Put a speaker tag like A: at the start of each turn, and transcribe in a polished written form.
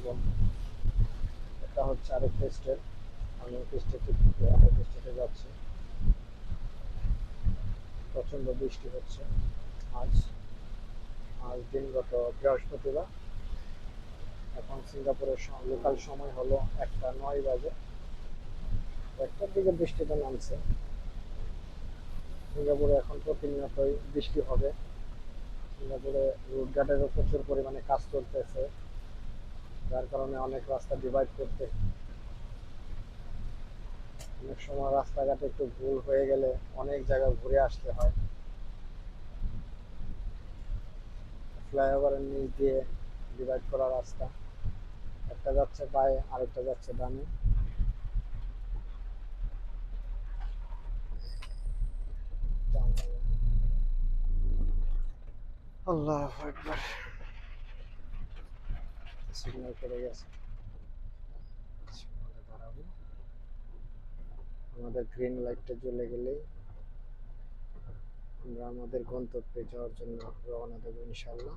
A: জীবন। এটা হচ্ছে আরেকটা স্টেট, আমি স্টেট থেকে আরেকটা স্টেটে যাচ্ছি। প্রচণ্ড বৃষ্টি হচ্ছে আজ। আজ দিনগত বৃহস্পতিবার। এখন সিঙ্গাপুরের লোকাল সময় হলো 1:09 বাজে। 1টার দিকে বৃষ্টিটা নামছে। সিঙ্গাপুরে এখন প্রতিনিয়তই বৃষ্টি হবে। সিঙ্গাপুরে রোডঘাটেরও প্রচুর পরিমাণে কাজ চলতেছে, যার কারণে অনেক রাস্তা ডিভাইড করতে অনেক সময় রাস্তাঘাটে একটু ভুল হয়ে গেলে অনেক জায়গায় ঘুরে আসতে হয়। ফ্লাইওভারের নিচ দিয়ে ডিভাইড করা রাস্তা, একটা যাচ্ছে বাঁয়ে আরেকটা যাচ্ছে ডানে। আল্লাহু আকবার। সিগন্যাল পড়ে গেছে, সিগন্যালে দাঁড়াবো। আমাদের গ্রিন লাইটটা জ্বলে গেলেই আমরা আমাদের গন্তব্যে যাওয়ার জন্য রওনা দেবো ইনশাল্লাহ।